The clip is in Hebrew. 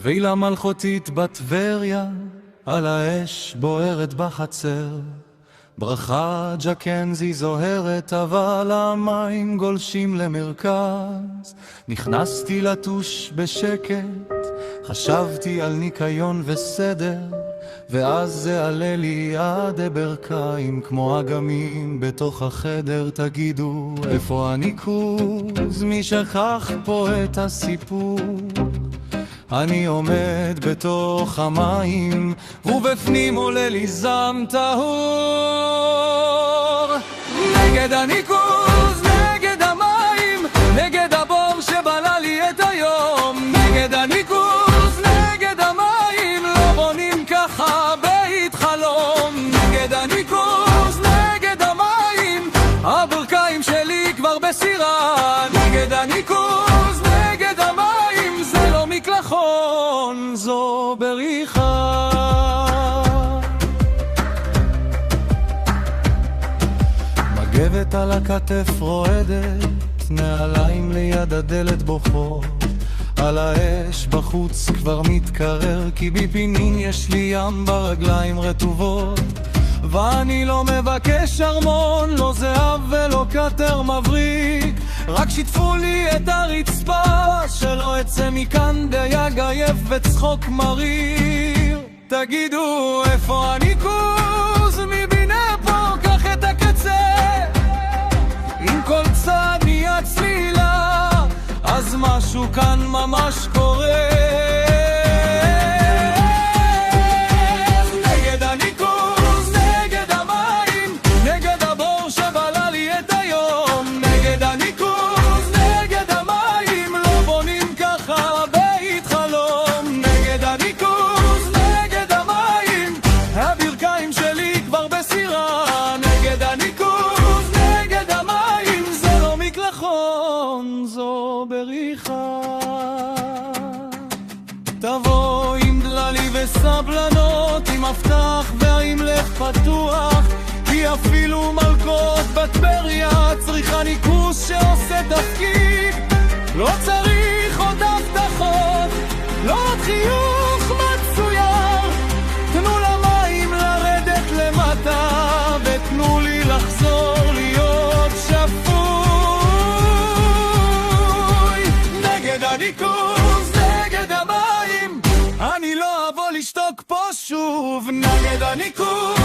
וילה מלכותית בטבריה, על האש בוערת בחצר. ברכה ג'קנזי זוהרת, אבל המים גולשים למרכז. נכנסתי לטוש בשקט, חשבתי על ניקיון וסדר, ואז זה עלה לי עד הברכיים כמו אגמים בתוך החדר. תגידו, איפה הניקוז? מי שכח פה את הסיפור? אני עומד בתוך המים, ובפנים עולה לי זעם טהור. נגד הניקוז, נגד המים, נגד הבור שבלה לי את היום. נגד הניקוז, נגד המים, לא בונים ככה בית חלום. נגד הניקוז, נגד המים, הברכיים שלי כבר בסירה. נגד הניקוז, נגד המים, זה לא מקלחון, זו בריחה. מגבת על הכתף רועדת, נעליים ליד הדלת בוכות. על האש בחוץ כבר מתקרר, כי בפינים יש לי ים ברגליים רטובות. ואני לא מבקש ארמון, לא זהב ולא קטר מבריק, רק שיתפו לי את הרצפה, שלא אצא מכאן דייג עייף וצחוק מריר. תגידו, איפה הניקוז? מבינה פה, קח את הקצה. אם כל צד נהיה צלילה, אז משהו כאן ממש קורה. נגד הניקוז, נגד המים, נגד הבור שבלה לי את היום. נגד הניקוז, נגד המים, לא בונים ככה בית חלום. נגד הניקוז, נגד המים, הברכיים שלי כבר בסירה. נגד הניקוז, נגד המים, זה לא מקלחון, זו בריחה. תבוא עם דללי וסבלנות, עם מפתח ועם לב פתוח, כי אפילו מלכות בטבריה צריכה ניקוז שעושה תפקיד. לא צריך עוד הבטחות, לא עוד חיוך מצויר. תנו למים לרדת למטה, ותנו לי לחזור להיות שפוי. נגד הניקוז, נגד המים, אני לא אבוא לשתוק פה שוב. נגד הניקוז,